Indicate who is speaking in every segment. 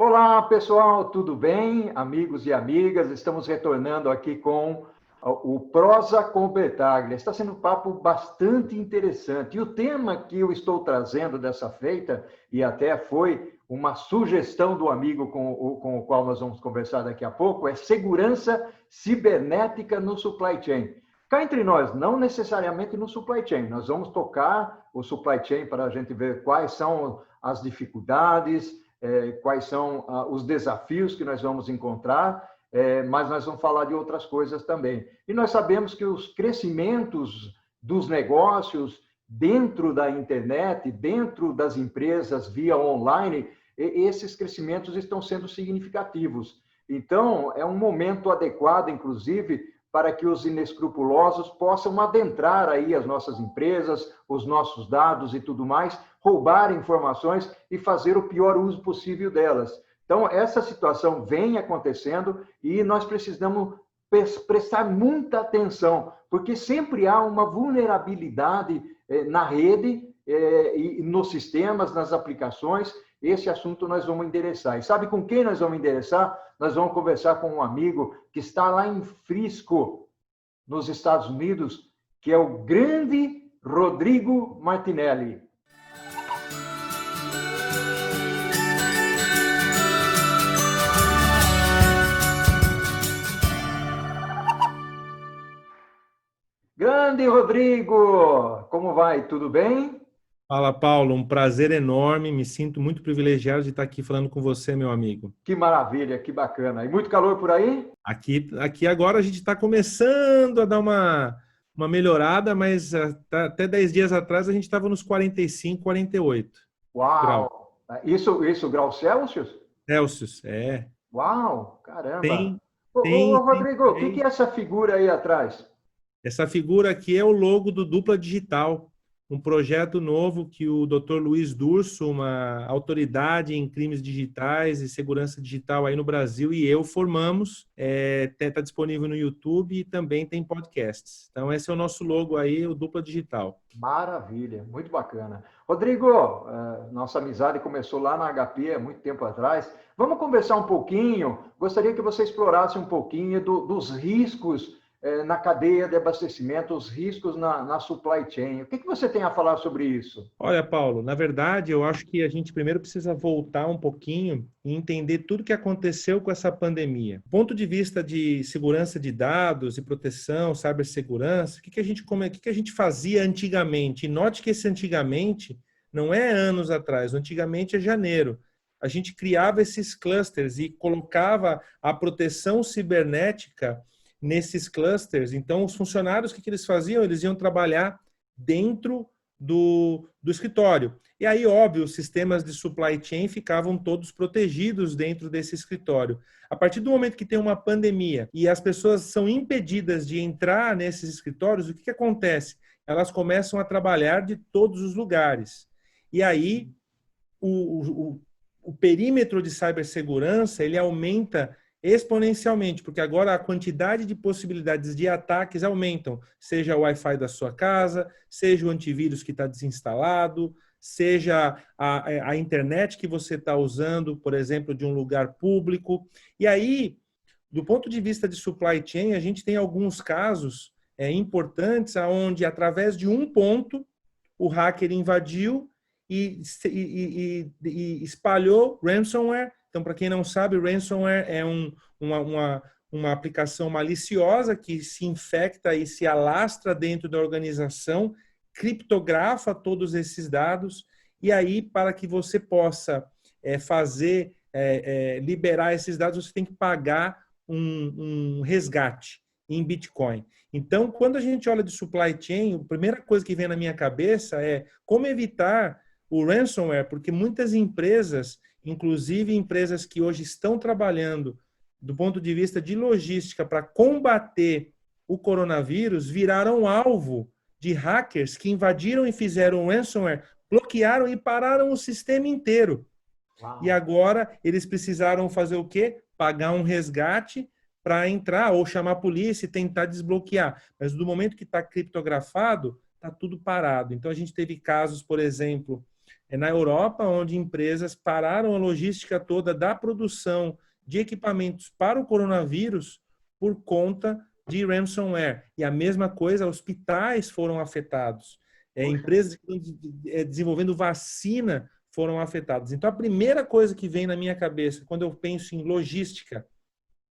Speaker 1: Olá, pessoal, tudo bem? Amigos e amigas, estamos retornando aqui com o Prosa com Bertaglia. Está sendo um papo bastante interessante. E o tema que eu estou trazendo dessa feita, e até foi uma sugestão do amigo com o qual nós vamos conversar daqui a pouco, é segurança cibernética no supply chain. Cá entre nós, não necessariamente no supply chain, nós vamos tocar o supply chain para a gente ver quais são as dificuldades, quais são os desafios que nós vamos encontrar, mas nós vamos falar de outras coisas também. E nós sabemos que os crescimentos dos negócios dentro da internet, dentro das empresas via online, esses crescimentos estão sendo significativos. Então, é um momento adequado, inclusive, para que os inescrupulosos possam adentrar aí as nossas empresas, os nossos dados e tudo mais, roubar informações e fazer o pior uso possível delas. Então, essa situação vem acontecendo e nós precisamos prestar muita atenção, porque sempre há uma vulnerabilidade na rede, e nos sistemas, nas aplicações. Esse assunto nós vamos endereçar. E sabe com quem nós vamos endereçar? Nós vamos conversar com um amigo que está lá em Frisco, nos Estados Unidos, que é o grande Rodrigo Martinelli. Grande Rodrigo! Como vai? Tudo bem?
Speaker 2: Fala, Paulo, um prazer enorme. Me sinto muito privilegiado de estar aqui falando com você, meu amigo.
Speaker 1: Que maravilha, que bacana. E muito calor por aí?
Speaker 2: Aqui agora a gente está começando a dar uma melhorada, mas até 10 dias atrás a gente estava nos 45, 48 graus.
Speaker 1: Uau! Isso graus Celsius?
Speaker 2: Celsius, é.
Speaker 1: Uau, caramba!
Speaker 2: Tem,
Speaker 1: Ô,
Speaker 2: tem, tem
Speaker 1: Rodrigo, o que
Speaker 2: também.
Speaker 1: é essa figura aí atrás?
Speaker 2: Essa figura aqui é o logo do Dupla Digital, um projeto novo que o Dr. Luiz Durso, uma autoridade em crimes digitais e segurança digital aí no Brasil, e eu formamos. Está disponível no YouTube e também tem podcasts. Então, esse é o nosso logo aí, o Dupla Digital.
Speaker 1: Maravilha, muito bacana. Rodrigo, nossa amizade começou lá na HP há muito tempo atrás. Vamos conversar um pouquinho. Gostaria que você explorasse um pouquinho dos riscos na cadeia de abastecimento, os riscos na supply chain. O que você tem a falar sobre isso?
Speaker 2: Olha, Paulo, na verdade, eu acho que a gente primeiro precisa voltar um pouquinho e entender tudo o que aconteceu com essa pandemia. Do ponto de vista de segurança de dados e proteção, cibersegurança, o que a gente fazia antigamente? E note que esse antigamente não é anos atrás, antigamente é janeiro. A gente criava esses clusters e colocava a proteção cibernética nesses clusters. Então, os funcionários, o que eles faziam? Eles iam trabalhar dentro do escritório. E aí, óbvio, os sistemas de supply chain ficavam todos protegidos dentro desse escritório. A partir do momento que tem uma pandemia e as pessoas são impedidas de entrar nesses escritórios, o que acontece? Elas começam a trabalhar de todos os lugares. E aí, o perímetro de cibersegurança, ele aumenta exponencialmente, porque agora a quantidade de possibilidades de ataques aumentam, seja o Wi-Fi da sua casa, seja o antivírus que está desinstalado, seja a internet que você está usando, por exemplo, de um lugar público. E aí, do ponto de vista de supply chain, a gente tem alguns casos importantes onde, através de um ponto, o hacker invadiu e espalhou ransomware. Então, para quem não sabe, ransomware é uma aplicação maliciosa que se infecta e se alastra dentro da organização, criptografa todos esses dados, e aí, para que você possa liberar esses dados, você tem que pagar um resgate em Bitcoin. Então, quando a gente olha de supply chain, a primeira coisa que vem na minha cabeça é como evitar o ransomware, porque muitas empresas, inclusive empresas que hoje estão trabalhando do ponto de vista de logística para combater o coronavírus, viraram alvo de hackers que invadiram e fizeram ransomware, bloquearam e pararam o sistema inteiro. Uau. E agora eles precisaram fazer o quê? Pagar um resgate para entrar ou chamar a polícia e tentar desbloquear. Mas do momento que está criptografado, está tudo parado. Então a gente teve casos, por exemplo, É na Europa, onde empresas pararam a logística toda da produção de equipamentos para o coronavírus por conta de ransomware. E a mesma coisa, hospitais foram afetados. Empresas que estão desenvolvendo vacina foram afetadas. Então, a primeira coisa que vem na minha cabeça quando eu penso em logística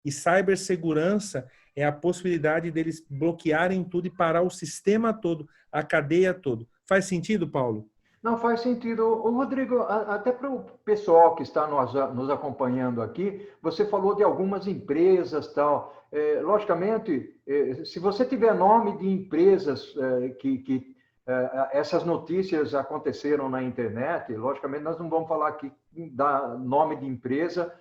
Speaker 2: e cibersegurança é a possibilidade deles bloquearem tudo e parar o sistema todo, a cadeia toda. Faz sentido, Paulo?
Speaker 1: Não, faz sentido. Ô, Rodrigo, até para o pessoal que está nos acompanhando aqui, você falou de algumas empresas, tal. Logicamente, se você tiver nome de empresas que essas notícias aconteceram na internet, logicamente nós não vamos falar aqui da nome de empresa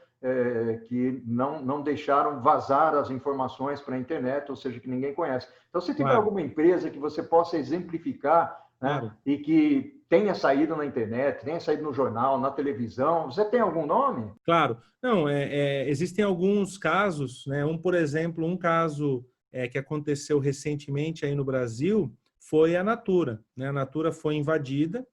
Speaker 1: que não deixaram vazar as informações para a internet, ou seja, que ninguém conhece. Então, se tiver alguma empresa que você possa exemplificar, né, e que tenha saído na internet, tenha saído no jornal, na televisão, você tem algum nome?
Speaker 2: Claro. Não, existem alguns casos, né? Por exemplo, um caso que aconteceu recentemente aí no Brasil foi a Natura, né? A Natura foi invadida,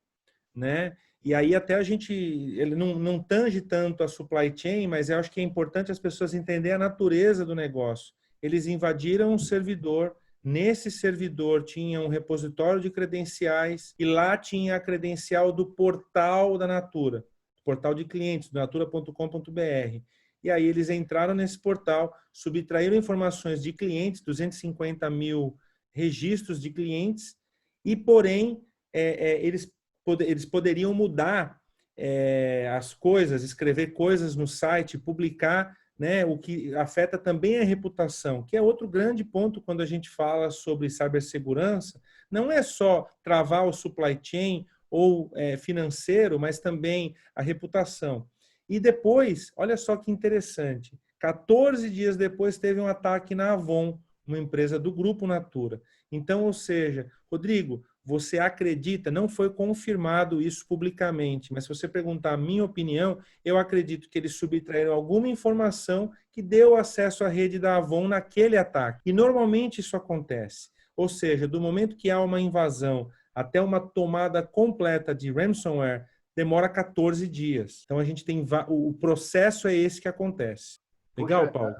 Speaker 2: né? E aí até ele não tange tanto a supply chain, mas eu acho que é importante as pessoas entenderem a natureza do negócio. Eles invadiram um servidor, nesse servidor tinha um repositório de credenciais e lá tinha a credencial do portal da Natura, portal de clientes, do natura.com.br. E aí eles entraram nesse portal, subtraíram informações de clientes, 250 mil registros de clientes, e porém eles poderiam mudar as coisas, escrever coisas no site, publicar, né, o que afeta também a reputação, que é outro grande ponto quando a gente fala sobre cibersegurança. Não é só travar o supply chain ou financeiro, mas também a reputação. E depois, olha só que interessante, 14 dias depois teve um ataque na Avon, uma empresa do Grupo Natura. Então, ou seja, Rodrigo, você acredita, não foi confirmado isso publicamente, mas se você perguntar a minha opinião, eu acredito que eles subtraíram alguma informação que deu acesso à rede da Avon naquele ataque. E normalmente isso acontece. Ou seja, do momento que há uma invasão até uma tomada completa de ransomware, demora 14 dias. Então a gente tem o processo é esse que acontece. Legal, Paulo?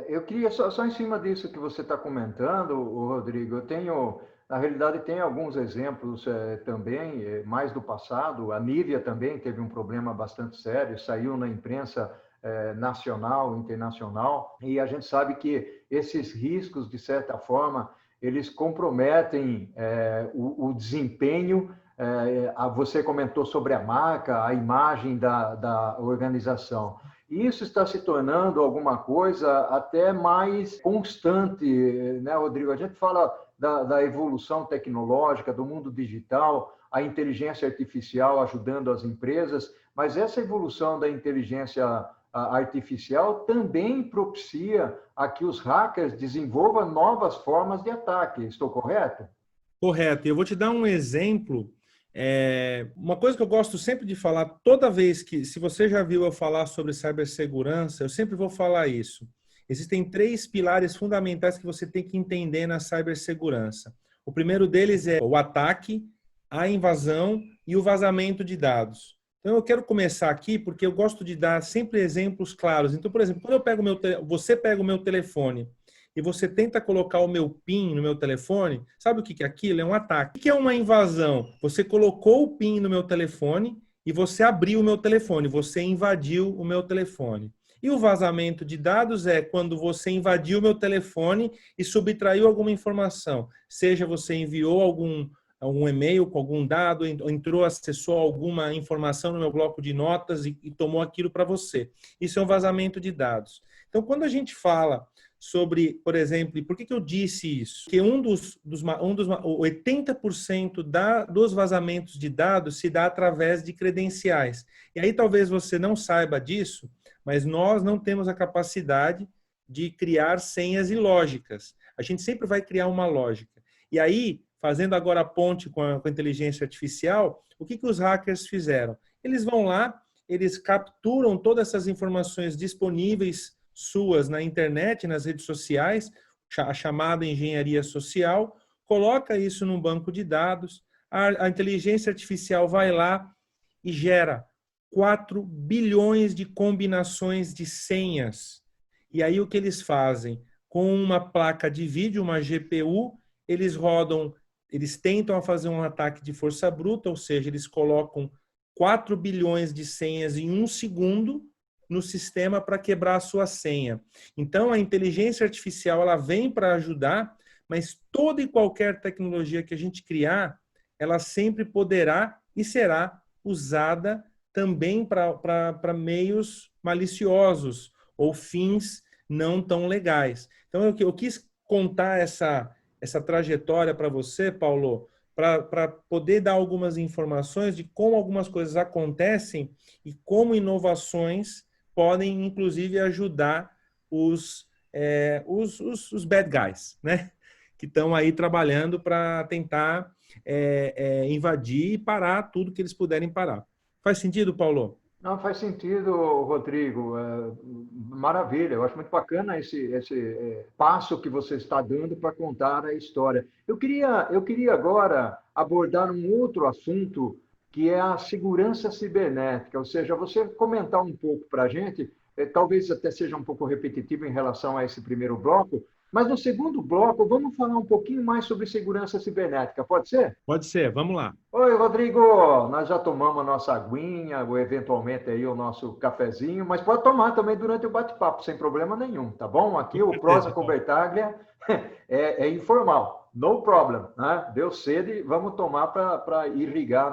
Speaker 1: Eu queria só em cima disso que você está comentando, Rodrigo, na realidade, tem alguns exemplos também, mais do passado. A Nivea também teve um problema bastante sério, saiu na imprensa nacional, internacional, e a gente sabe que esses riscos, de certa forma, eles comprometem o desempenho. Você comentou sobre a marca, a imagem da organização. E isso está se tornando alguma coisa até mais constante, né, Rodrigo? A gente fala da evolução tecnológica, do mundo digital, a inteligência artificial ajudando as empresas, mas essa evolução da inteligência artificial também propicia a que os hackers desenvolvam novas formas de ataque. Estou correto?
Speaker 2: Correto. Eu vou te dar um exemplo. Uma coisa que eu gosto sempre de falar, toda vez que, se você já viu eu falar sobre cibersegurança, eu sempre vou falar isso. Existem 3 pilares fundamentais que você tem que entender na cibersegurança. O primeiro deles é o ataque, a invasão e o vazamento de dados. Então, eu quero começar aqui porque eu gosto de dar sempre exemplos claros. Então, por exemplo, quando você pega o meu telefone e você tenta colocar o meu PIN no meu telefone, sabe o que é aquilo? É um ataque. O que é uma invasão? Você colocou o PIN no meu telefone e você abriu o meu telefone, você invadiu o meu telefone. E o vazamento de dados é quando você invadiu o meu telefone e subtraiu alguma informação. Seja você enviou algum e-mail com algum dado, entrou, acessou alguma informação no meu bloco de notas e tomou aquilo para você. Isso é um vazamento de dados. Então, quando a gente fala sobre, por exemplo, por que eu disse isso? Porque 80% dos vazamentos de dados se dá através de credenciais. E aí talvez você não saiba disso, mas nós não temos a capacidade de criar senhas ilógicas. A gente sempre vai criar uma lógica. E aí, fazendo agora a ponte com a inteligência artificial, o que os hackers fizeram? Eles vão lá, eles capturam todas essas informações disponíveis suas na internet, nas redes sociais, a chamada engenharia social, coloca isso num banco de dados, a inteligência artificial vai lá e gera 4 bilhões de combinações de senhas. E aí o que eles fazem? Com uma placa de vídeo, uma GPU, eles tentam fazer um ataque de força bruta, ou seja, eles colocam 4 bilhões de senhas em 1 segundo no sistema para quebrar a sua senha. Então, a inteligência artificial ela vem para ajudar, mas toda e qualquer tecnologia que a gente criar, ela sempre poderá e será usada também para meios maliciosos ou fins não tão legais. Então, eu quis contar essa trajetória para você, Paulo, para poder dar algumas informações de como algumas coisas acontecem e como inovações podem, inclusive, ajudar os bad guys, né? Que estão aí trabalhando para tentar invadir e parar tudo que eles puderem parar. Faz sentido, Paulo?
Speaker 1: Não, faz sentido, Rodrigo. Maravilha, eu acho muito bacana esse passo que você está dando para contar a história. Eu queria agora abordar um outro assunto, que é a segurança cibernética, ou seja, você comentar um pouco para a gente, talvez até seja um pouco repetitivo em relação a esse primeiro bloco, mas no segundo bloco vamos falar um pouquinho mais sobre segurança cibernética, pode ser?
Speaker 2: Pode ser, vamos lá.
Speaker 1: Oi, Rodrigo, nós já tomamos a nossa aguinha, ou eventualmente aí o nosso cafezinho, mas pode tomar também durante o bate-papo, sem problema nenhum, tá bom? Aqui o Prosa com Bertaglia é informal, no problem, né? Deu sede, vamos tomar para irrigar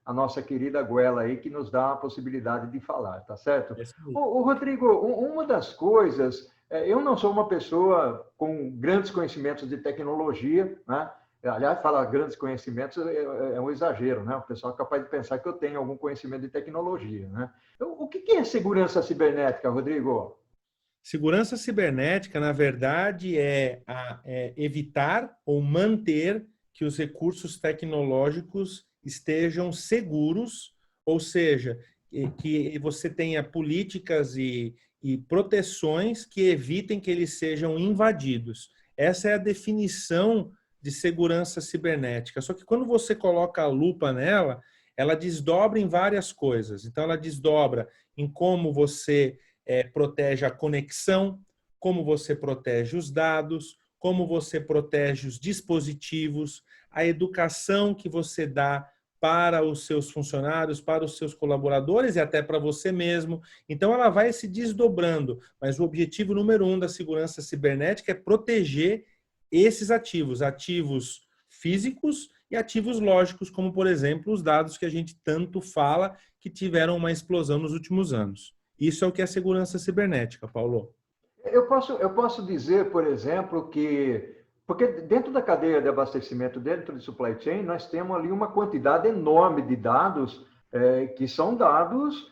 Speaker 1: a nossa querida goela aí, que nos dá a possibilidade de falar, tá certo? Rodrigo, uma das coisas, eu não sou uma pessoa com grandes conhecimentos de tecnologia, né? Aliás, falar grandes conhecimentos é um exagero, né? O pessoal é capaz de pensar que eu tenho algum conhecimento de tecnologia, né? Então, o que é segurança cibernética, Rodrigo?
Speaker 2: Segurança cibernética, na verdade, é evitar ou manter que os recursos tecnológicos estejam seguros, ou seja, que você tenha políticas e proteções que evitem que eles sejam invadidos. Essa é a definição de segurança cibernética. Só que quando você coloca a lupa nela, ela desdobra em várias coisas. Então, ela desdobra em como você protege a conexão, como você protege os dados, como você protege os dispositivos, a educação que você dá para os seus funcionários, para os seus colaboradores e até para você mesmo. Então, ela vai se desdobrando. Mas o objetivo número 1 da segurança cibernética é proteger esses ativos físicos e ativos lógicos, como, por exemplo, os dados que a gente tanto fala que tiveram uma explosão nos últimos anos. Isso é o que é segurança cibernética, Paulo.
Speaker 1: Eu posso dizer, por exemplo, que... Porque dentro da cadeia de abastecimento, dentro de supply chain, nós temos ali uma quantidade enorme de dados, que são dados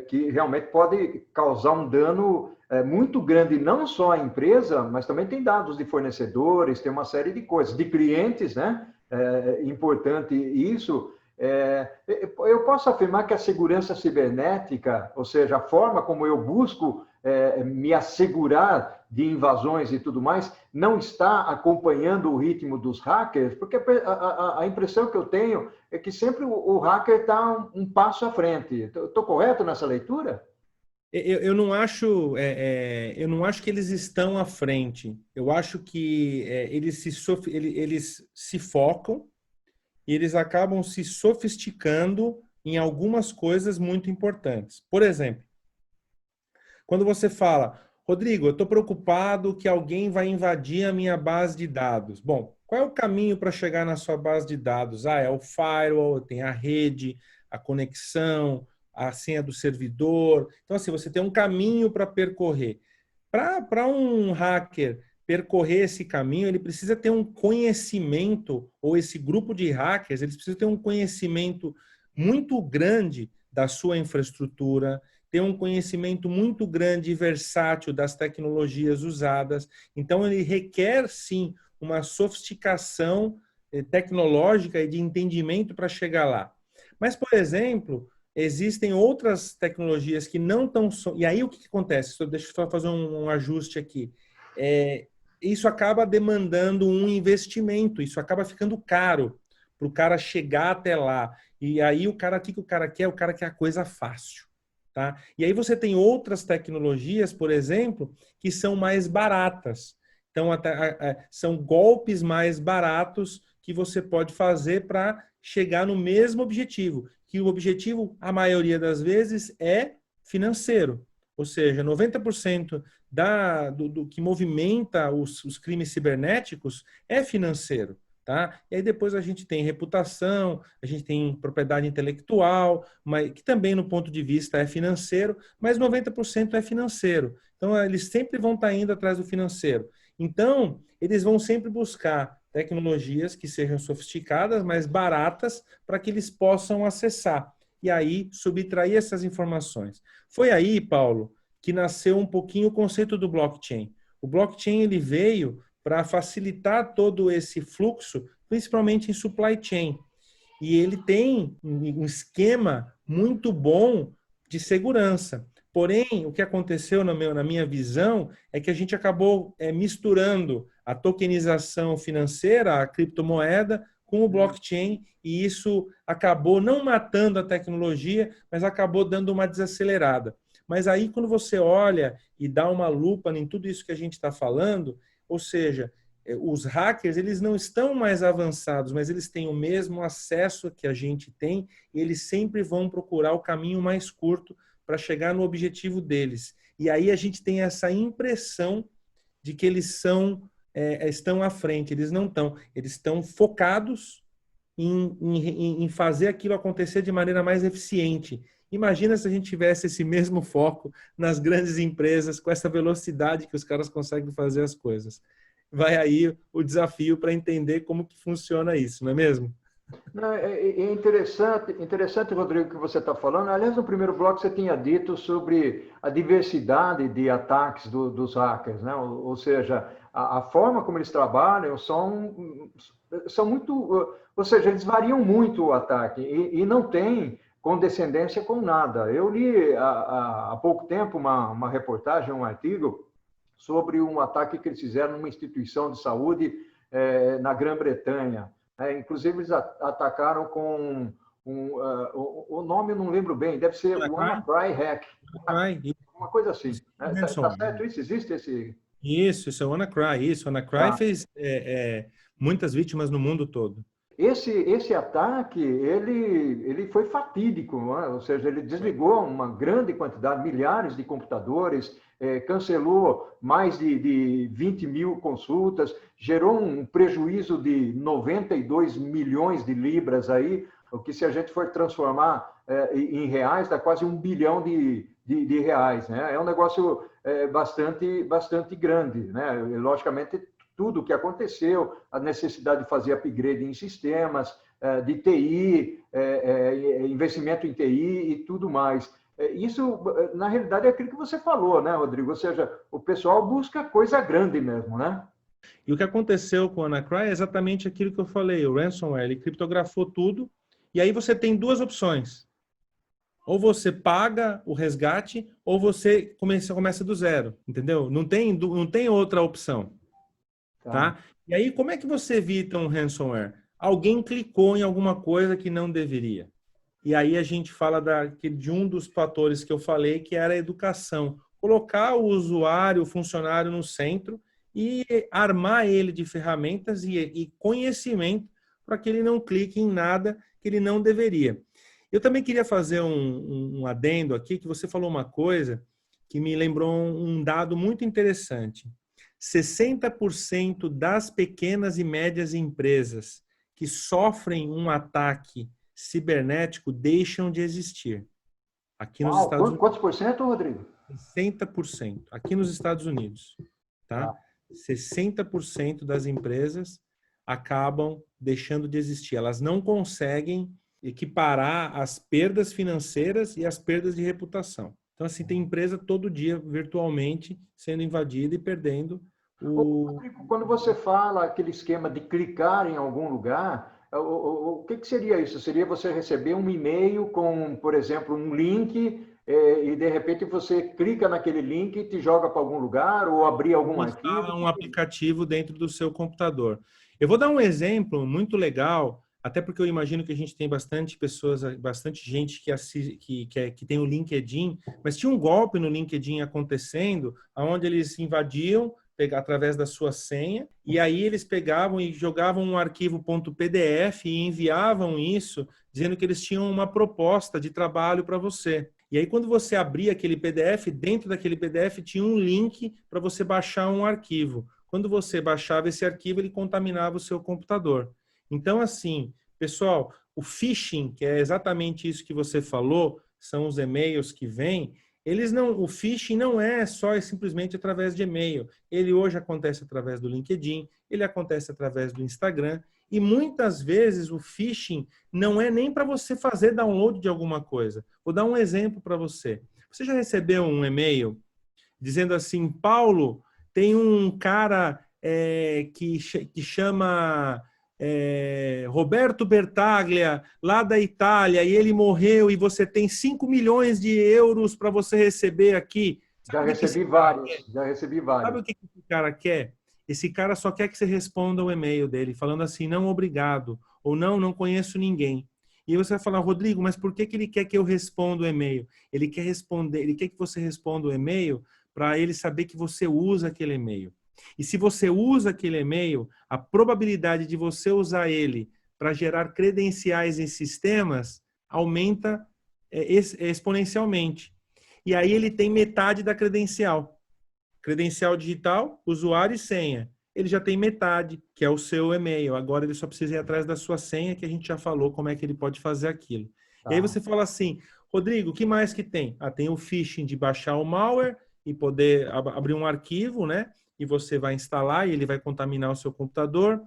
Speaker 1: que realmente podem causar um dano muito grande, não só à empresa, mas também tem dados de fornecedores, tem uma série de coisas, de clientes, né? Importante isso. Eu posso afirmar que a segurança cibernética, ou seja, a forma como eu busco me assegurar de invasões e tudo mais, não está acompanhando o ritmo dos hackers, porque a impressão que eu tenho é que sempre o hacker está um passo à frente. Estou correto nessa leitura?
Speaker 2: Eu não acho que eles estão à frente. Eu acho que eles se focam e eles acabam se sofisticando em algumas coisas muito importantes. Por exemplo, quando você fala, Rodrigo, eu estou preocupado que alguém vai invadir a minha base de dados. Bom, qual é o caminho para chegar na sua base de dados? É o firewall, tem a rede, a conexão, a senha do servidor. Então, assim, você tem um caminho para percorrer. Para um hacker percorrer esse caminho, ele precisa ter um conhecimento, ou esse grupo de hackers, eles precisam ter um conhecimento muito grande da sua infraestrutura, ter um conhecimento muito grande e versátil das tecnologias usadas. Então, ele requer, sim, uma sofisticação tecnológica e de entendimento para chegar lá. Mas, por exemplo, existem outras tecnologias que não estão... E aí, o que acontece? Deixa eu só fazer um ajuste aqui. Isso acaba demandando um investimento, isso acaba ficando caro para o cara chegar até lá. E aí o que que o cara quer? O cara quer a coisa fácil, tá? E aí você tem outras tecnologias, por exemplo, que são mais baratas. Então, são golpes mais baratos que você pode fazer para chegar no mesmo objetivo, que o objetivo, a maioria das vezes, é financeiro. Ou seja, 90% do que movimenta os crimes cibernéticos é financeiro. Tá? E aí depois a gente tem reputação, a gente tem propriedade intelectual, mas, que também no ponto de vista é financeiro, mas 90% é financeiro. Então, eles sempre vão estar indo atrás do financeiro. Então, eles vão sempre buscar tecnologias que sejam sofisticadas, mas baratas, para que eles possam acessar. E aí, subtrair essas informações. Foi aí, Paulo, que nasceu um pouquinho o conceito do blockchain. O blockchain ele veio para facilitar todo esse fluxo, principalmente em supply chain. E ele tem um esquema muito bom de segurança. Porém, o que aconteceu na minha visão é que a gente acabou misturando a tokenização financeira, a criptomoeda, com o blockchain, e isso acabou não matando a tecnologia, mas acabou dando uma desacelerada. Mas aí, quando você olha e dá uma lupa em tudo isso que a gente está falando, ou seja, os hackers, eles não estão mais avançados, mas eles têm o mesmo acesso que a gente tem e eles sempre vão procurar o caminho mais curto para chegar no objetivo deles. E aí a gente tem essa impressão de que eles estão à frente. Eles não estão. Eles estão focados em fazer aquilo acontecer de maneira mais eficiente. Imagina se a gente tivesse esse mesmo foco nas grandes empresas, com essa velocidade que os caras conseguem fazer as coisas. Vai aí o desafio para entender como que funciona isso, não é mesmo?
Speaker 1: Não, é interessante, Rodrigo, o que você está falando. Aliás, no primeiro bloco você tinha dito sobre a diversidade de ataques dos hackers, né? Ou seja, a forma como eles trabalham são muito... Ou seja, eles variam muito o ataque e não tem condescendência com nada. Eu li há pouco tempo uma reportagem, um artigo, sobre um ataque que eles fizeram numa instituição de saúde na Grã-Bretanha. Inclusive, eles atacaram com o nome eu não lembro bem, deve ser o WannaCry Hack. Uma coisa assim. Está certo isso? Existe esse...
Speaker 2: Isso é o WannaCry. Isso, o WannaCry fez muitas vítimas no mundo todo.
Speaker 1: Esse ataque, ele foi fatídico, né? Ou seja, ele desligou uma grande quantidade, milhares de computadores, cancelou mais de 20 mil consultas, gerou um prejuízo de 92 milhões de libras aí, o que se a gente for transformar em reais, dá quase 1 bilhão de reais, né? É um negócio bastante grande, né? Logicamente, tudo o que aconteceu, a necessidade de fazer upgrade em sistemas, de TI, investimento em TI e tudo mais. Isso, na realidade, é aquilo que você falou, né, Rodrigo? Ou seja, o pessoal busca coisa grande mesmo, né?
Speaker 2: E o que aconteceu com o WannaCry é exatamente aquilo que eu falei. O ransomware, ele criptografou tudo, e aí você tem duas opções. Ou você paga o resgate, ou você começa do zero, entendeu? Não tem outra opção. Tá? E aí, como é que você evita um ransomware? Alguém clicou em alguma coisa que não deveria. E aí a gente fala de um dos fatores que eu falei, que era a educação. Colocar o usuário, o funcionário no centro e armar ele de ferramentas e conhecimento para que ele não clique em nada que ele não deveria. Eu também queria fazer um adendo aqui, que você falou uma coisa que me lembrou um dado muito interessante. 60% das pequenas e médias empresas que sofrem um ataque cibernético deixam de existir. Aqui nos Estados Unidos.
Speaker 1: Quantos por cento, Rodrigo?
Speaker 2: 60%. Aqui nos Estados Unidos. Tá? 60% das empresas acabam deixando de existir. Elas não conseguem equiparar as perdas financeiras e as perdas de reputação. Então, assim, tem empresa todo dia virtualmente sendo invadida e perdendo
Speaker 1: Rodrigo, quando você fala aquele esquema de clicar em algum lugar, o que seria isso? Seria você receber um e-mail com, por exemplo, um link e de repente você clica naquele link e te joga para algum lugar ou abrir algum arquivo?
Speaker 2: Um aplicativo dentro do seu computador. Eu vou dar um exemplo muito legal até porque eu imagino que a gente tem bastante pessoas, bastante gente que tem o LinkedIn, mas tinha um golpe no LinkedIn acontecendo, onde eles invadiam através da sua senha, e aí eles pegavam e jogavam um arquivo .pdf e enviavam isso, dizendo que eles tinham uma proposta de trabalho para você. E aí, quando você abria aquele PDF, dentro daquele PDF tinha um link para você baixar um arquivo. Quando você baixava esse arquivo, ele contaminava o seu computador. Então, assim, pessoal, o phishing, que é exatamente isso que você falou, são os e-mails que vêm, o phishing não é só e simplesmente através de e-mail. Ele hoje acontece através do LinkedIn, ele acontece através do Instagram, e muitas vezes o phishing não é nem para você fazer download de alguma coisa. Vou dar um exemplo para você. Você já recebeu um e-mail dizendo assim, Paulo, tem um cara que chama Roberto Bertaglia, lá da Itália, e ele morreu e você tem 5 milhões de euros para você receber aqui.
Speaker 1: Já recebi vários, já recebi vários.
Speaker 2: Sabe o que esse cara quer? Esse cara só quer que você responda o e-mail dele, falando assim, não, obrigado, ou não conheço ninguém. E aí você vai falar, Rodrigo, mas por que ele quer que eu responda o e-mail? Ele quer que você responda o e-mail para ele saber que você usa aquele e-mail. E se você usa aquele e-mail, a probabilidade de você usar ele para gerar credenciais em sistemas aumenta exponencialmente. E aí ele tem metade da credencial. Credencial digital, usuário e senha. Ele já tem metade, que é o seu e-mail. Agora ele só precisa ir atrás da sua senha, que a gente já falou como é que ele pode fazer aquilo. E aí você fala assim, Rodrigo, o que mais que tem? Tem o phishing de baixar o malware e poder abrir um arquivo, né? E você vai instalar e ele vai contaminar o seu computador.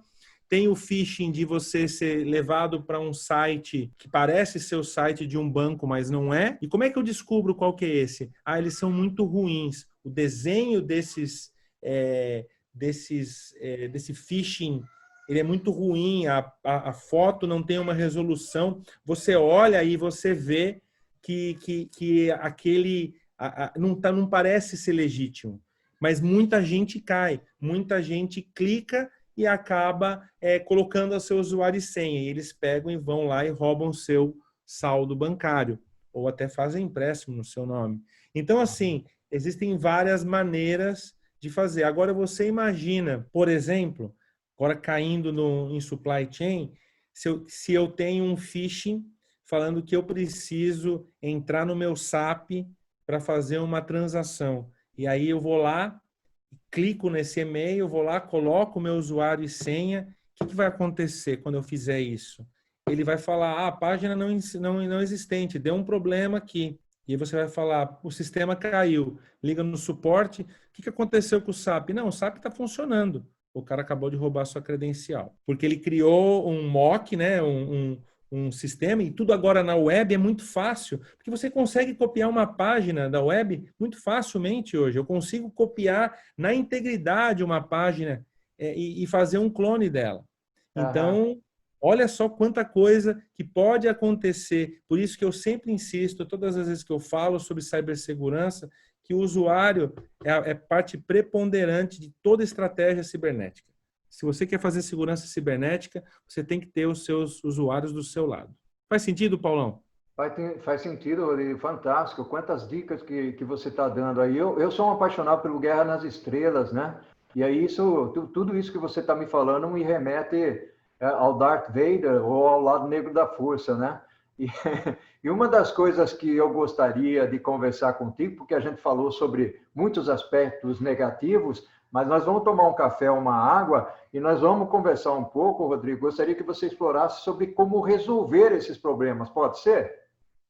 Speaker 2: Tem o phishing de você ser levado para um site que parece ser o site de um banco, mas não é. E como é que eu descubro qual que é esse? Eles são muito ruins. O desenho desse phishing, ele é muito ruim. A foto não tem uma resolução. Você olha e você vê que aquele não parece ser legítimo. Mas muita gente cai, muita gente clica e acaba colocando o seu usuário e senha. E eles pegam e vão lá e roubam o seu saldo bancário. Ou até fazem empréstimo no seu nome. Então, assim, existem várias maneiras de fazer. Agora, você imagina, por exemplo, agora caindo em supply chain, se eu tenho um phishing falando que eu preciso entrar no meu SAP para fazer uma transação. E aí eu vou lá, clico nesse e-mail, vou lá, coloco o meu usuário e senha. O que vai acontecer quando eu fizer isso? Ele vai falar, a página não existente, deu um problema aqui. E aí você vai falar, o sistema caiu, liga no suporte, o que aconteceu com o SAP? Não, o SAP está funcionando. O cara acabou de roubar sua credencial. Porque ele criou um mock, né, um sistema, e tudo agora na web é muito fácil, porque você consegue copiar uma página da web muito facilmente hoje. Eu consigo copiar na integridade uma página e fazer um clone dela. Então, olha só quanta coisa que pode acontecer. Por isso que eu sempre insisto, todas as vezes que eu falo sobre cibersegurança, que o usuário é parte preponderante de toda estratégia cibernética. Se você quer fazer segurança cibernética, você tem que ter os seus usuários do seu lado. Faz sentido, Paulão?
Speaker 1: Faz sentido, Rodrigo. Fantástico. Quantas dicas que você está dando aí. Eu sou um apaixonado pelo Guerra nas Estrelas, né? E aí tudo isso que você está me falando me remete ao Darth Vader ou ao lado negro da força, né? E uma das coisas que eu gostaria de conversar contigo, porque a gente falou sobre muitos aspectos negativos, mas nós vamos tomar um café, uma água, e nós vamos conversar um pouco, Rodrigo. Gostaria que você explorasse sobre como resolver esses problemas. Pode ser?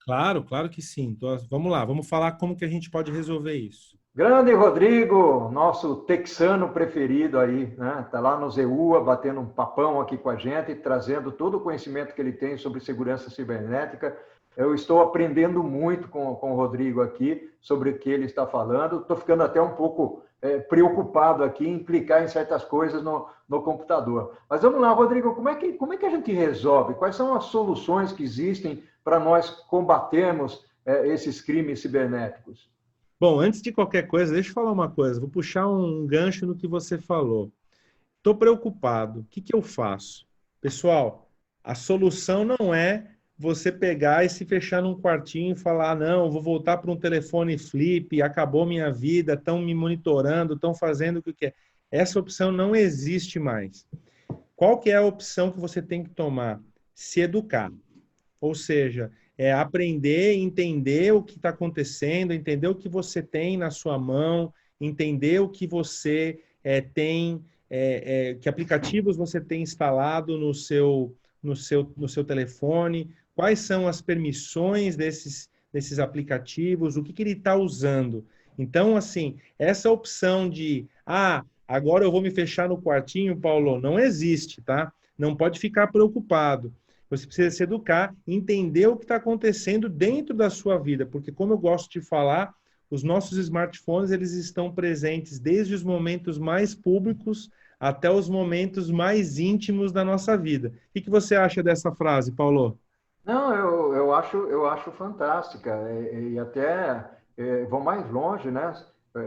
Speaker 2: Claro, claro que sim. Então, vamos lá, vamos falar como que a gente pode resolver isso.
Speaker 1: Grande Rodrigo, nosso texano preferido aí, né? Tá lá no ZEUA, batendo um papão aqui com a gente, trazendo todo o conhecimento que ele tem sobre segurança cibernética. Eu estou aprendendo muito com o Rodrigo aqui sobre o que ele está falando. Estou ficando até um pouco preocupado aqui em clicar em certas coisas no computador. Mas vamos lá, Rodrigo, como é que a gente resolve? Quais são as soluções que existem para nós combatermos esses crimes cibernéticos?
Speaker 2: Bom, antes de qualquer coisa, deixa eu falar uma coisa. Vou puxar um gancho no que você falou. Estou preocupado. O que eu faço? Pessoal, A solução não é você pegar e se fechar num quartinho e falar, não, vou voltar para um telefone flip, acabou minha vida, estão me monitorando, estão fazendo o que quer. Essa opção não existe mais. Qual que é a opção que você tem que tomar? Se educar. Ou seja, é aprender, entender o que está acontecendo, entender o que você tem na sua mão, entender o que você tem, que aplicativos você tem instalado no seu telefone, quais são as permissões desses aplicativos, o que ele está usando. Então, assim, essa opção de, agora eu vou me fechar no quartinho, Paulo, não existe, tá? Não pode ficar preocupado. Você precisa se educar, entender o que está acontecendo dentro da sua vida, porque como eu gosto de falar, os nossos smartphones, eles estão presentes desde os momentos mais públicos até os momentos mais íntimos da nossa vida. O que você acha dessa frase, Paulo?
Speaker 1: Não, eu acho fantástica. E até vou mais longe, né?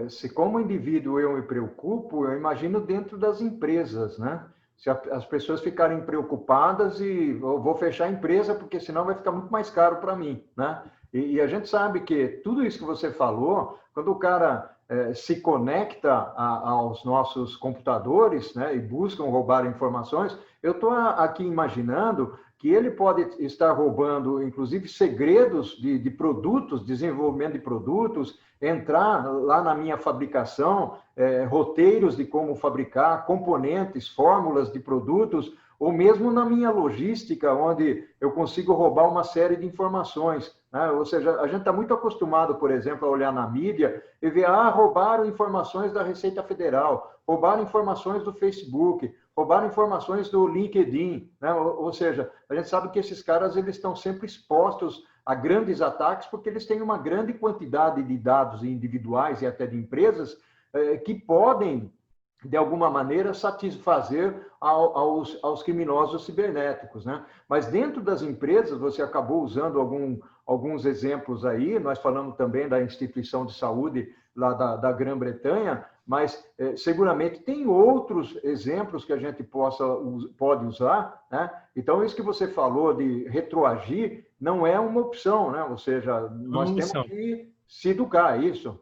Speaker 1: Se como indivíduo eu me preocupo, eu imagino dentro das empresas, né? Se as pessoas ficarem preocupadas e eu vou fechar a empresa porque senão vai ficar muito mais caro para mim, né? E a gente sabe que tudo isso que você falou, quando o cara se conecta aos nossos computadores, né, e buscam roubar informações, eu estou aqui imaginando que ele pode estar roubando, inclusive, segredos de produtos, desenvolvimento de produtos, entrar lá na minha fabricação, roteiros de como fabricar, componentes, fórmulas de produtos, ou mesmo na minha logística, onde eu consigo roubar uma série de informações, né? Ou seja, a gente está muito acostumado, por exemplo, a olhar na mídia e ver, roubaram informações da Receita Federal, roubaram informações do Facebook, roubaram informações do LinkedIn, né? Ou seja, a gente sabe que esses caras eles estão sempre expostos a grandes ataques porque eles têm uma grande quantidade de dados individuais e até de empresas que podem, de alguma maneira, satisfazer aos criminosos cibernéticos, né? Mas dentro das empresas, você acabou usando alguns exemplos aí, nós falamos também da instituição de saúde lá da Grã-Bretanha, mas seguramente tem outros exemplos que a gente pode usar, né? Então, isso que você falou de retroagir não é uma opção, né? Ou seja, nós temos que se educar, isso.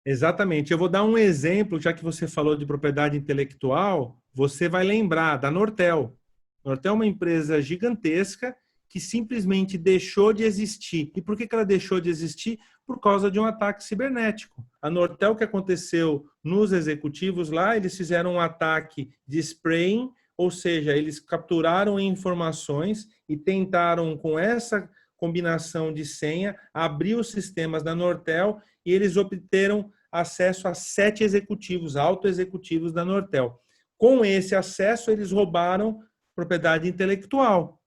Speaker 2: Exatamente. Eu vou dar um exemplo, já que você falou de propriedade intelectual, você vai lembrar da Nortel. Nortel é uma empresa gigantesca que simplesmente deixou de existir. E por que ela deixou de existir? Por causa de um ataque cibernético. A Nortel, que aconteceu nos executivos lá, eles fizeram um ataque de spraying, ou seja, eles capturaram informações e tentaram, com essa combinação de senha, abrir os sistemas da Nortel e eles obteram acesso a 7 executivos, auto-executivos da Nortel. Com esse acesso, eles roubaram propriedade intelectual.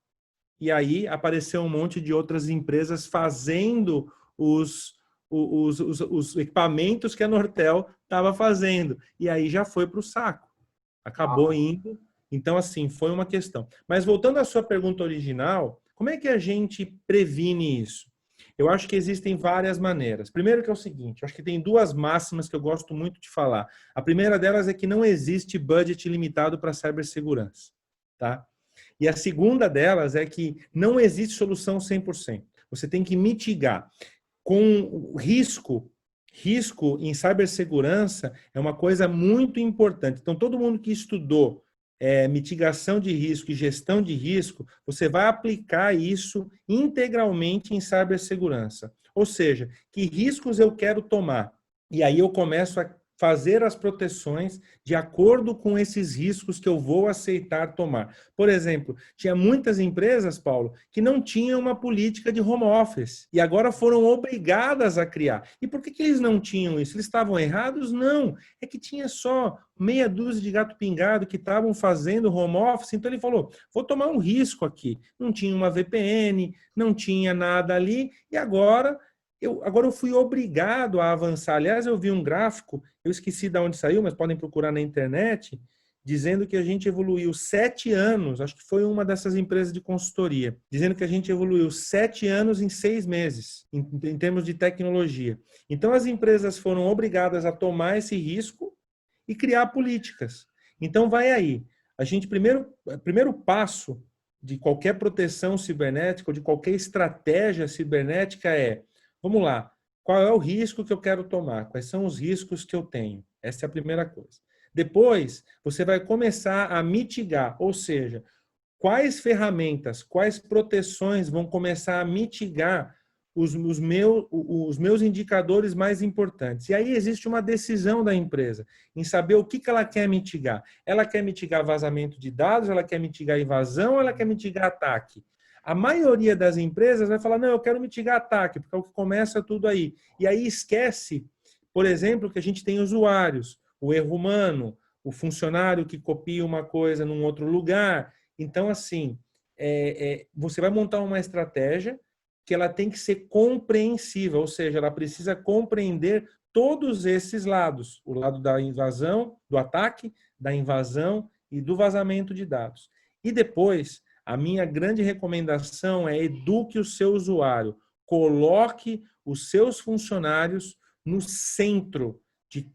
Speaker 2: E aí apareceu um monte de outras empresas fazendo os equipamentos que a Nortel estava fazendo. E aí já foi para o saco. Acabou indo. Então, assim, foi uma questão. Mas voltando à sua pergunta original, como é que a gente previne isso? Eu acho que existem várias maneiras. Primeiro que é o seguinte, eu acho que tem duas máximas que eu gosto muito de falar. A primeira delas é que não existe budget limitado para cibersegurança, tá? E a segunda delas é que não existe solução 100%. Você tem que mitigar. Com risco em cibersegurança é uma coisa muito importante. Então, todo mundo que estudou mitigação de risco e gestão de risco, você vai aplicar isso integralmente em cibersegurança. Ou seja, que riscos eu quero tomar? E aí eu começo a fazer as proteções de acordo com esses riscos que eu vou aceitar tomar. Por exemplo, tinha muitas empresas, Paulo, que não tinham uma política de home office e agora foram obrigadas a criar. E por que eles não tinham isso? Eles estavam errados? Não. É que tinha só meia dúzia de gato pingado que estavam fazendo home office, então ele falou, vou tomar um risco aqui. Não tinha uma VPN, não tinha nada ali, e agora eu fui obrigado a avançar. Aliás, eu vi um gráfico, eu esqueci de onde saiu, mas podem procurar na internet, dizendo que a gente evoluiu 7 anos, acho que foi uma dessas empresas de consultoria, dizendo que a gente evoluiu 7 anos em 6 meses, em termos de tecnologia. Então, as empresas foram obrigadas a tomar esse risco e criar políticas. Então, vai aí. A gente, primeiro passo de qualquer proteção cibernética ou de qualquer estratégia cibernética é, vamos lá, qual é o risco que eu quero tomar? Quais são os riscos que eu tenho? Essa é a primeira coisa. Depois, você vai começar a mitigar, ou seja, quais ferramentas, quais proteções vão começar a mitigar os meus indicadores mais importantes. E aí existe uma decisão da empresa em saber o que ela quer mitigar. Ela quer mitigar vazamento de dados, ela quer mitigar invasão, ela quer mitigar ataque. A maioria das empresas vai falar, não, eu quero mitigar ataque, porque é o que começa tudo aí. E aí esquece, por exemplo, que a gente tem usuários, o erro humano, o funcionário que copia uma coisa num outro lugar. Então, assim, você vai montar uma estratégia que ela tem que ser compreensiva, ou seja, ela precisa compreender todos esses lados, o lado da invasão, do ataque, da invasão e do vazamento de dados. E depois, a minha grande recomendação é eduque o seu usuário, coloque os seus funcionários no centro de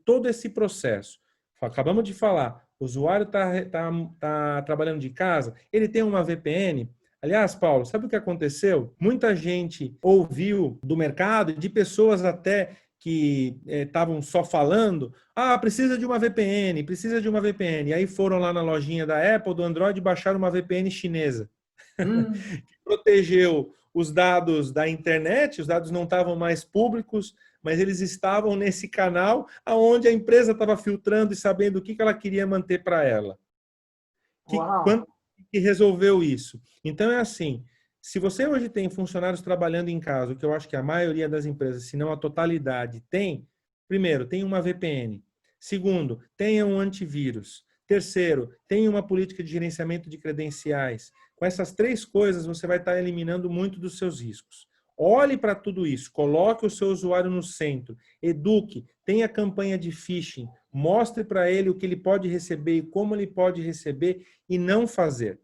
Speaker 2: todo esse processo. Acabamos de falar, o usuário tá trabalhando de casa, ele tem uma VPN. Aliás, Paulo, sabe o que aconteceu? Muita gente ouviu do mercado, de pessoas até que estavam só falando, precisa de uma VPN, precisa de uma VPN. E aí foram lá na lojinha da Apple, do Android, e baixaram uma VPN chinesa. Que protegeu os dados da internet, os dados não estavam mais públicos, mas eles estavam nesse canal onde a empresa estava filtrando e sabendo o que ela queria manter para ela. Quanto que resolveu isso? Então, é assim, se você hoje tem funcionários trabalhando em casa, o que eu acho que a maioria das empresas, se não a totalidade, tem, primeiro, tem uma VPN. Segundo, tenha um antivírus. Terceiro, tenha uma política de gerenciamento de credenciais. Com essas 3 coisas, você vai estar eliminando muito dos seus riscos. Olhe para tudo isso, coloque o seu usuário no centro, eduque, tenha campanha de phishing, mostre para ele o que ele pode receber e como ele pode receber e não fazer.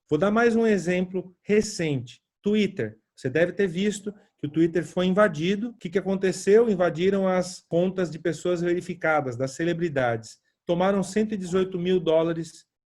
Speaker 2: Vou dar mais um exemplo recente. Twitter. Você deve ter visto que o Twitter foi invadido. O que aconteceu? Invadiram as contas de pessoas verificadas, das celebridades. Tomaram $118 mil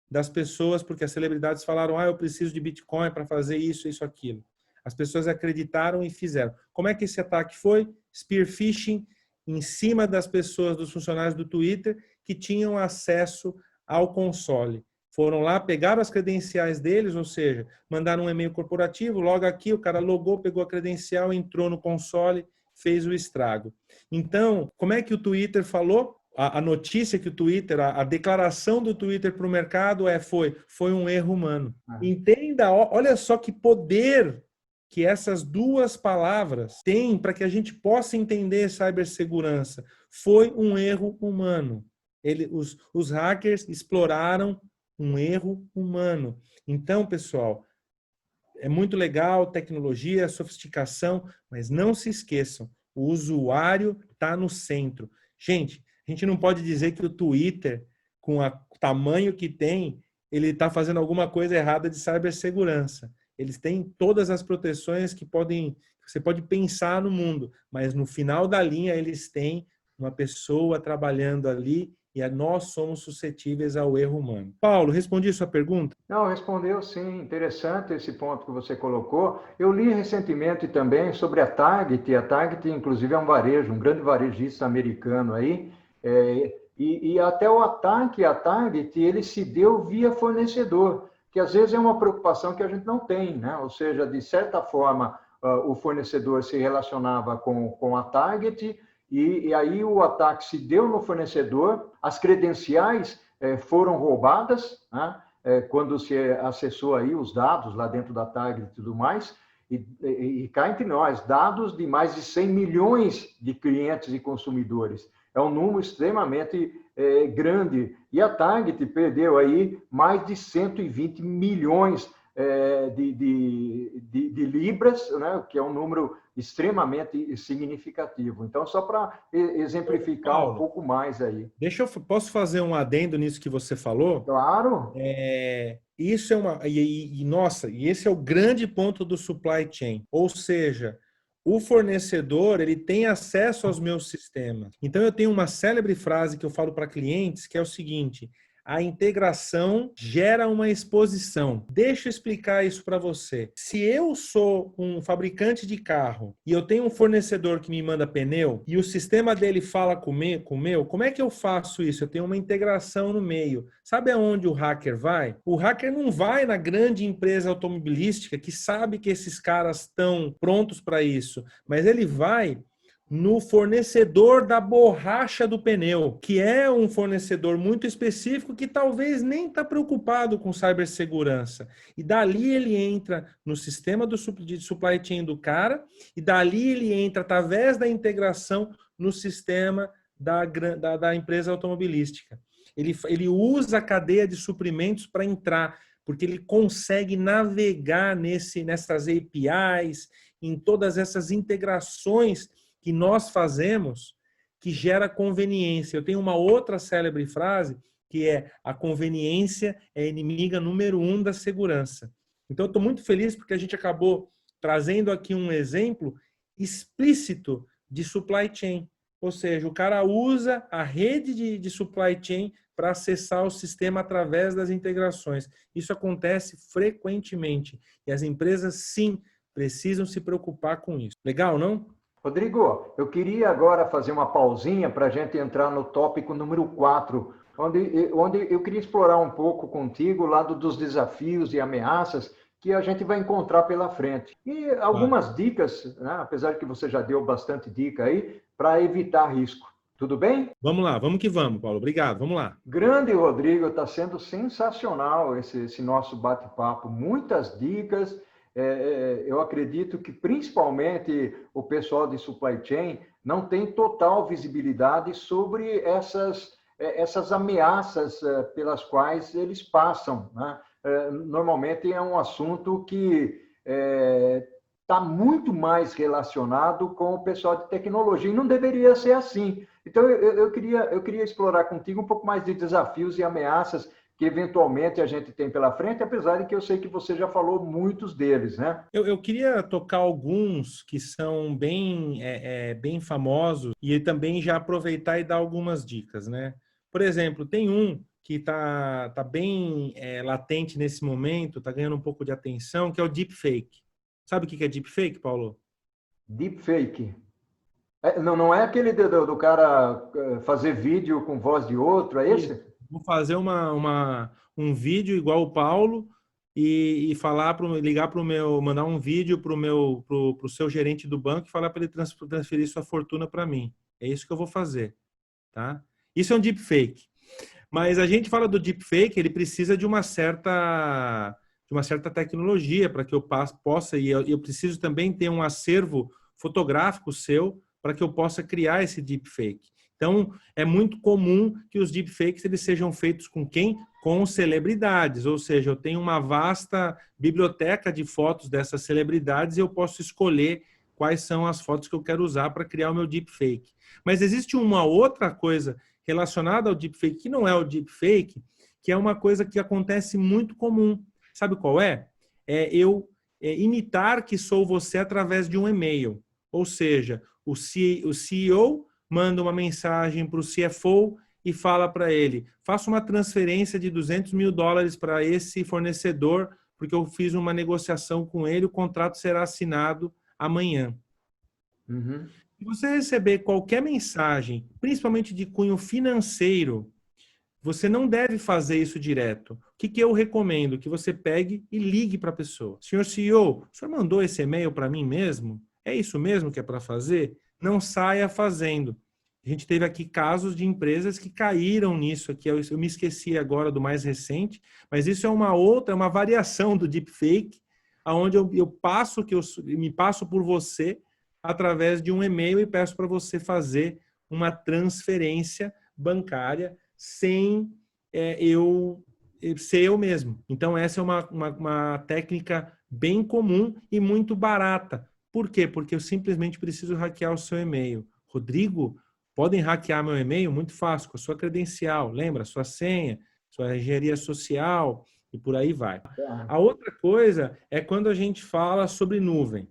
Speaker 2: das pessoas porque as celebridades falaram, eu preciso de Bitcoin para fazer isso, isso, aquilo. As pessoas acreditaram e fizeram. Como é que esse ataque foi? Spear phishing em cima das pessoas, dos funcionários do Twitter que tinham acesso ao console. Foram lá, pegaram as credenciais deles, ou seja, mandaram um e-mail corporativo, logo aqui, o cara logou, pegou a credencial, entrou no console, fez o estrago. Então, como é que o Twitter falou? A notícia que o Twitter, a declaração do Twitter para o mercado foi um erro humano. Entenda, olha só que poder que essas 2 palavras têm para que a gente possa entender cibersegurança. Foi um erro humano. Os hackers exploraram um erro humano. Então, pessoal, é muito legal tecnologia, sofisticação, mas não se esqueçam, o usuário está no centro. Gente, a gente não pode dizer que o Twitter, com o tamanho que tem, ele está fazendo alguma coisa errada de cibersegurança. Eles têm todas as proteções que você pode pensar no mundo, mas no final da linha eles têm uma pessoa trabalhando ali e nós somos suscetíveis ao erro humano. Paulo, respondi a sua pergunta?
Speaker 1: Não, respondeu sim. Interessante esse ponto que você colocou. Eu li recentemente também sobre a Target. A Target, inclusive, é um varejo, um grande varejista americano aí. E até o ataque à Target, ele se deu via fornecedor, que às vezes é uma preocupação que a gente não tem, né? Ou seja, de certa forma, o fornecedor se relacionava com a Target, e aí o ataque se deu no fornecedor, as credenciais foram roubadas, né? Quando se acessou aí os dados lá dentro da Target e tudo mais, e cá entre nós, dados de mais de 100 milhões de clientes e consumidores. É um número extremamente grande. E a Target perdeu aí mais de 120 milhões de libras, né, que é um número extremamente significativo. Então, só para exemplificar
Speaker 2: Paulo,
Speaker 1: um pouco mais aí.
Speaker 2: Posso fazer um adendo nisso que você falou?
Speaker 1: Claro.
Speaker 2: Isso é nossa, e esse é o grande ponto do supply chain. Ou seja, o fornecedor, ele tem acesso aos meus sistemas. Então, eu tenho uma célebre frase que eu falo para clientes, que é o seguinte: a integração gera uma exposição. Deixa eu explicar isso para você. Se eu sou um fabricante de carro e eu tenho um fornecedor que me manda pneu e o sistema dele fala com o meu, como é que eu faço isso? Eu tenho uma integração no meio. Sabe aonde o hacker vai? O hacker não vai na grande empresa automobilística que sabe que esses caras estão prontos para isso, mas ele vai no fornecedor da borracha do pneu, que é um fornecedor muito específico que talvez nem está preocupado com cibersegurança. E dali ele entra no sistema de supply chain do cara, e dali ele entra através da integração no sistema da empresa automobilística. Ele usa a cadeia de suprimentos para entrar, porque ele consegue navegar nessas APIs, em todas essas integrações que nós fazemos, que gera conveniência. Eu tenho uma outra célebre frase, que é: a conveniência é inimiga número 1 da segurança. Então, eu estou muito feliz porque a gente acabou trazendo aqui um exemplo explícito de supply chain. Ou seja, o cara usa a rede de supply chain para acessar o sistema através das integrações. Isso acontece frequentemente. E as empresas, sim, precisam se preocupar com isso. Legal, não?
Speaker 1: Rodrigo, eu queria agora fazer uma pausinha para a gente entrar no tópico número 4, onde eu queria explorar um pouco contigo o lado dos desafios e ameaças que a gente vai encontrar pela frente. E algumas dicas, né, apesar de que você já deu bastante dica aí, para evitar risco. Tudo bem?
Speaker 2: Vamos lá, vamos que vamos, Paulo. Obrigado, vamos lá.
Speaker 1: Grande, Rodrigo, está sendo sensacional esse nosso bate-papo. Muitas dicas. Eu acredito que principalmente o pessoal de supply chain não tem total visibilidade sobre essas ameaças pelas quais eles passam, né? Normalmente é um assunto que está muito mais relacionado com o pessoal de tecnologia, e não deveria ser assim. Então, eu queria explorar contigo um pouco mais de desafios e ameaças que eventualmente a gente tem pela frente, apesar de que eu sei que você já falou muitos deles, né?
Speaker 2: Eu queria tocar alguns que são bem famosos e também já aproveitar e dar algumas dicas, né? Por exemplo, tem um que está bem latente nesse momento, está ganhando um pouco de atenção, que é o deepfake. Sabe o que é deepfake, Paulo?
Speaker 1: Deepfake. Não é aquele do cara fazer vídeo com voz de outro, é esse?
Speaker 2: Vou fazer um vídeo igual o Paulo e ligar para o meu, mandar um vídeo para o seu gerente do banco e falar para ele transferir sua fortuna para mim. É isso que eu vou fazer, tá? Isso é um deepfake. Mas a gente fala do deepfake, ele precisa de uma certa tecnologia para que eu possa, e eu preciso também ter um acervo fotográfico seu para que eu possa criar esse deepfake. Então, é muito comum que os deepfakes eles sejam feitos com quem? Com celebridades, ou seja, eu tenho uma vasta biblioteca de fotos dessas celebridades e eu posso escolher quais são as fotos que eu quero usar para criar o meu deepfake. Mas existe uma outra coisa relacionada ao deepfake, que não é o deepfake, que é uma coisa que acontece muito comum. Sabe qual é? É eu imitar que sou você através de um e-mail. Ou seja, o CEO manda uma mensagem para o CFO e fala para ele: faça uma transferência de $200 mil para esse fornecedor, porque eu fiz uma negociação com ele, o contrato será assinado amanhã.
Speaker 1: Uhum.
Speaker 2: Se você receber qualquer mensagem, principalmente de cunho financeiro, você não deve fazer isso direto. O que eu recomendo? Que você pegue e ligue para a pessoa. Senhor CEO, o senhor mandou esse e-mail para mim mesmo? É isso mesmo que é para fazer? Não saia fazendo. A gente teve aqui casos de empresas que caíram nisso aqui. Eu me esqueci agora do mais recente, mas isso é uma variação do deepfake, onde eu me passo por você através de um e-mail e peço para você fazer uma transferência bancária sem eu ser eu mesmo. Então, essa é uma técnica bem comum e muito barata. Por quê? Porque eu simplesmente preciso hackear o seu e-mail. Rodrigo, podem hackear meu e-mail? Muito fácil, com a sua credencial. Lembra? Sua senha, sua engenharia social e por aí vai. A outra coisa é quando a gente fala sobre nuvem.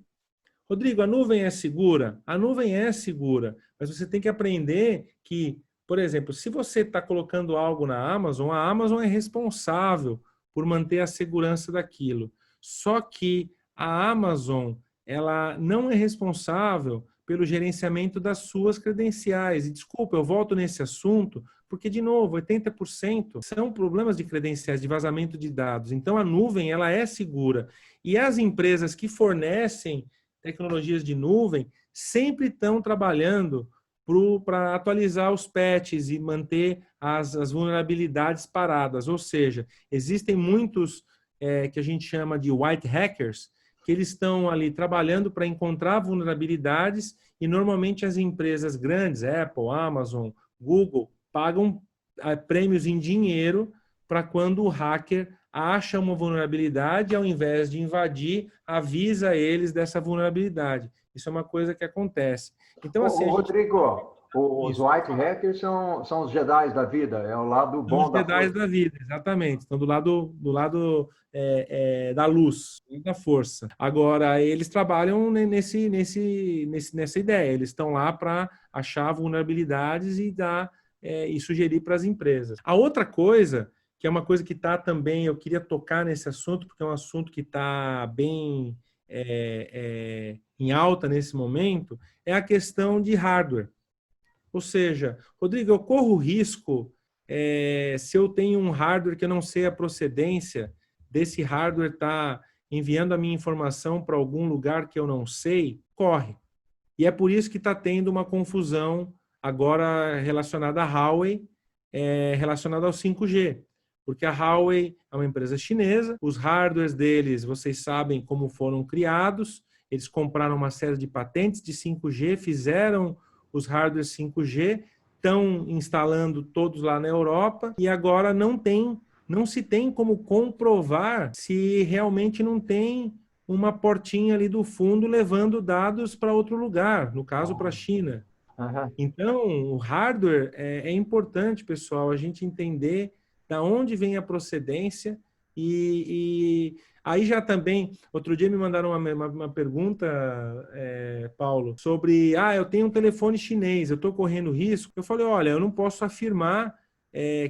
Speaker 2: Rodrigo, a nuvem é segura? A nuvem é segura, mas você tem que aprender que Por exemplo, se você está colocando algo na Amazon, a Amazon é responsável por manter a segurança daquilo. Só que a Amazon, ela não é responsável pelo gerenciamento das suas credenciais. E desculpa, eu volto nesse assunto, porque, de novo, 80% são problemas de credenciais, de vazamento de dados. Então, a nuvem, ela é segura. E as empresas que fornecem tecnologias de nuvem sempre estão trabalhando para atualizar os patches e manter as vulnerabilidades paradas. Ou seja, existem muitos que a gente chama de white hackers, que eles estão ali trabalhando para encontrar vulnerabilidades e normalmente as empresas grandes, Apple, Amazon, Google, pagam prêmios em dinheiro para quando o hacker acha uma vulnerabilidade, ao invés de invadir, avisa eles dessa vulnerabilidade. Isso é uma coisa que acontece. Então, assim,
Speaker 1: Rodrigo, os
Speaker 2: isso.
Speaker 1: white hackers são os Jedi da vida, é o lado
Speaker 2: São
Speaker 1: bom
Speaker 2: os
Speaker 1: da
Speaker 2: Jedi
Speaker 1: força.
Speaker 2: da vida, exatamente. Estão do lado da luz, da força. Agora, eles trabalham nessa ideia. Eles estão lá para achar vulnerabilidades e dar e sugerir para as empresas. A outra coisa, que é uma coisa que está também, eu queria tocar nesse assunto, porque é um assunto que está bem em alta nesse momento, é a questão de hardware. Ou seja, Rodrigo, eu corro risco se eu tenho um hardware que eu não sei a procedência desse hardware estar enviando a minha informação para algum lugar que eu não sei, corre. E é por isso que está tendo uma confusão agora relacionada à Huawei, relacionada ao 5G. Porque a Huawei é uma empresa chinesa, os hardwares deles, vocês sabem como foram criados, eles compraram uma série de patentes de 5G, fizeram os hardwares 5G, estão instalando todos lá na Europa e agora não se tem como comprovar se realmente não tem uma portinha ali do fundo levando dados para outro lugar, no caso para a China.
Speaker 1: Uhum.
Speaker 2: Então, o hardware é importante, pessoal, a gente entender da onde vem a procedência e aí já também, outro dia me mandaram uma pergunta, Paulo, sobre, eu tenho um telefone chinês, eu estou correndo risco. Eu falei, olha, eu não posso afirmar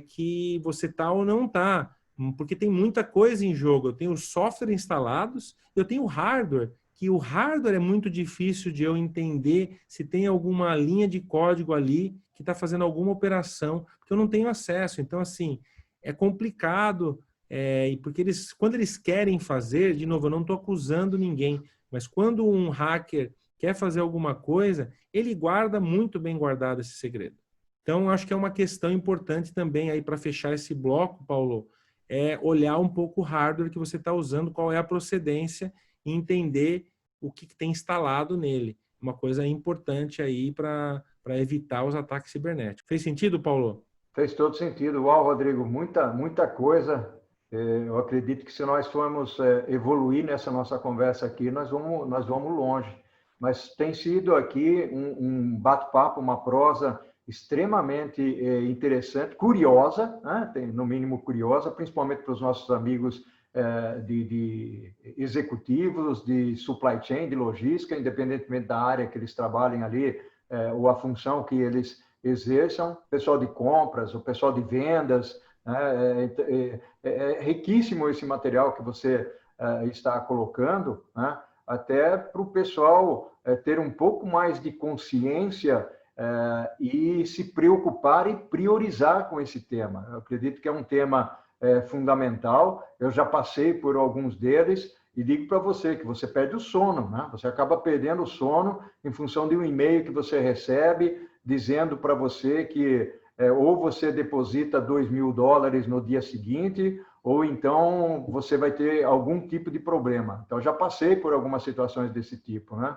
Speaker 2: que você está ou não está, porque tem muita coisa em jogo. Eu tenho software instalados, eu tenho hardware, que o hardware é muito difícil de eu entender se tem alguma linha de código ali que está fazendo alguma operação, porque eu não tenho acesso. Então, assim, é complicado, porque quando eles querem fazer, de novo, eu não estou acusando ninguém, mas quando um hacker quer fazer alguma coisa, ele guarda muito bem guardado esse segredo. Então, acho que é uma questão importante também aí para fechar esse bloco, Paulo, é olhar um pouco o hardware que você está usando, qual é a procedência e entender o que tem instalado nele. Uma coisa importante aí para evitar os ataques cibernéticos. Fez sentido, Paulo?
Speaker 1: Fez todo sentido. Uau, Rodrigo, muita coisa. Eu acredito que se nós formos evoluir nessa nossa conversa aqui, nós vamos longe. Mas tem sido aqui um bate-papo, uma prosa extremamente interessante, curiosa, né? No mínimo curiosa, principalmente para os nossos amigos de executivos, de supply chain, de logística, independentemente da área que eles trabalhem ali, ou a função que eles exerçam, pessoal de compras, o pessoal de vendas, né? É riquíssimo esse material que você está colocando, né? Até para o pessoal ter um pouco mais de consciência e se preocupar e priorizar com esse tema. Eu acredito que é um tema fundamental. Eu já passei por alguns deles e digo para você que você perde o sono, né? Você acaba perdendo o sono em função de um e-mail que você recebe dizendo para você que ou você deposita $2.000 no dia seguinte, ou então você vai ter algum tipo de problema. Então, já passei por algumas situações desse tipo, né?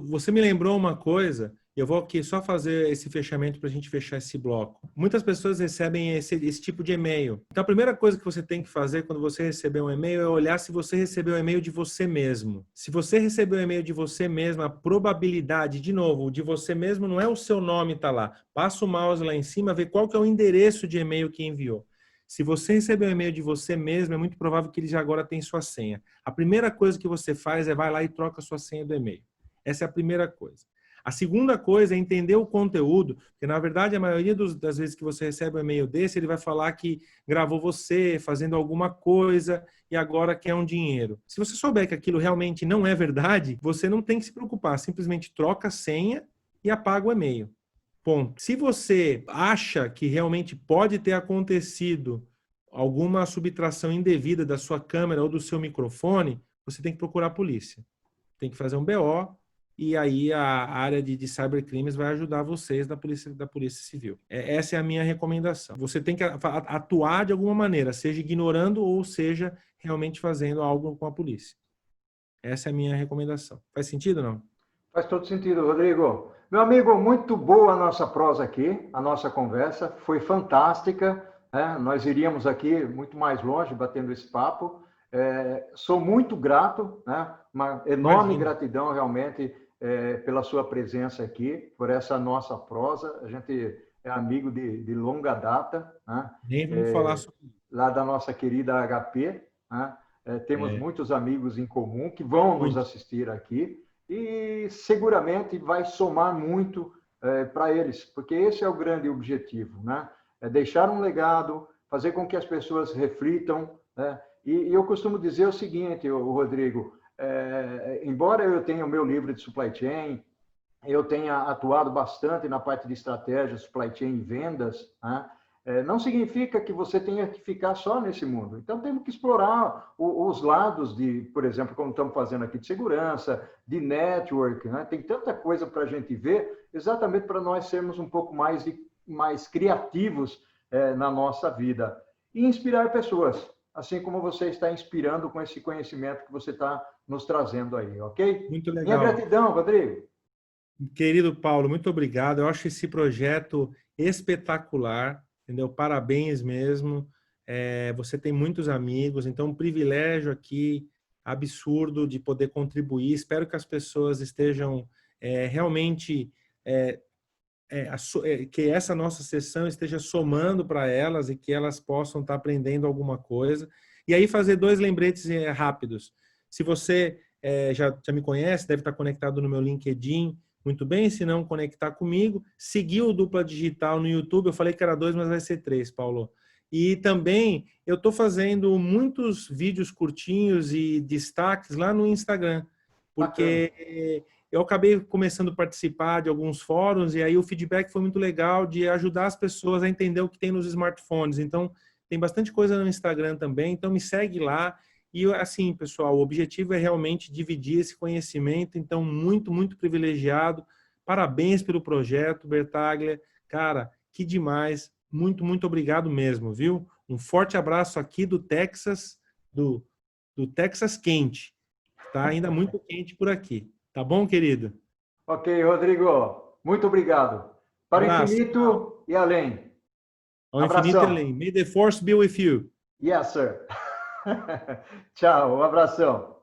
Speaker 2: Você me lembrou uma coisa, eu vou aqui só fazer esse fechamento para a gente fechar esse bloco. Muitas pessoas recebem esse tipo de e-mail. Então, a primeira coisa que você tem que fazer quando você receber um e-mail é olhar se você recebeu um e-mail de você mesmo. Se você recebeu um e-mail de você mesmo, a probabilidade, de novo, de você mesmo não é o seu nome está lá. Passa o mouse lá em cima, vê qual que é o endereço de e-mail que enviou. Se você recebeu um e-mail de você mesmo, é muito provável que ele já agora tem sua senha. A primeira coisa que você faz é vai lá e troca a sua senha do e-mail. Essa é a primeira coisa. A segunda coisa é entender o conteúdo, porque na verdade a maioria das vezes que você recebe um e-mail desse, ele vai falar que gravou você fazendo alguma coisa e agora quer um dinheiro. Se você souber que aquilo realmente não é verdade, você não tem que se preocupar, simplesmente troca a senha e apaga o e-mail. Ponto. Se você acha que realmente pode ter acontecido alguma subtração indevida da sua câmera ou do seu microfone, você tem que procurar a polícia. Tem que fazer um BO e aí a área de cybercrimes vai ajudar vocês da Polícia Civil. Essa é a minha recomendação. Você tem que atuar de alguma maneira, seja ignorando ou seja realmente fazendo algo com a polícia. Essa é a minha recomendação. Faz sentido ou não?
Speaker 1: Faz todo sentido, Rodrigo. Meu amigo, muito boa a nossa prosa aqui, a nossa conversa, foi fantástica. Nós iríamos aqui muito mais longe batendo esse papo. Sou muito grato, uma enorme gratidão realmente pela sua presença aqui, por essa nossa prosa. A gente é amigo de longa data.
Speaker 2: Nem vamos falar sobre isso.
Speaker 1: Lá da nossa querida HP. Temos muitos amigos em comum que vão nos assistir aqui e seguramente vai somar muito para eles, porque esse é o grande objetivo, É deixar um legado, fazer com que as pessoas reflitam, E eu costumo dizer o seguinte, Rodrigo, embora eu tenha o meu livro de supply chain, eu tenha atuado bastante na parte de estratégia, supply chain e vendas, não significa que você tenha que ficar só nesse mundo. Então, temos que explorar os lados de, por exemplo, como estamos fazendo aqui, de segurança, de network, Tem tanta coisa para a gente ver, exatamente para nós sermos um pouco mais criativos na nossa vida. E inspirar pessoas, assim como você está inspirando com esse conhecimento que você está nos trazendo aí, ok?
Speaker 2: Muito legal.
Speaker 1: Minha gratidão, Rodrigo.
Speaker 2: Querido Paulo, muito obrigado. Eu acho esse projeto espetacular, entendeu? Parabéns mesmo. Você tem muitos amigos, então um privilégio aqui absurdo de poder contribuir. Espero que as pessoas estejam realmente que essa nossa sessão esteja somando para elas e que elas possam estar aprendendo alguma coisa. E aí fazer 2 lembretes rápidos. Se você já me conhece, deve estar conectado no meu LinkedIn, muito bem, se não, conectar comigo. Seguir o Dupla Digital no YouTube, eu falei que era 2, mas vai ser 3, Paulo. E também eu estou fazendo muitos vídeos curtinhos e destaques lá no Instagram, porque eu acabei começando a participar de alguns fóruns e aí o feedback foi muito legal de ajudar as pessoas a entender o que tem nos smartphones. Então, tem bastante coisa no Instagram também, então me segue lá. E assim, pessoal, o objetivo é realmente dividir esse conhecimento, então muito, muito privilegiado. Parabéns pelo projeto, Bertaglia. Cara, que demais. Muito, muito obrigado mesmo, viu? Um forte abraço aqui do Texas, do Texas quente. Tá ainda muito quente por aqui. Tá bom, querido?
Speaker 1: Ok, Rodrigo. Muito obrigado. Para o infinito e além.
Speaker 2: Ao infinito e além. May the force be with you.
Speaker 1: Yes, sir. Tchau, um abração.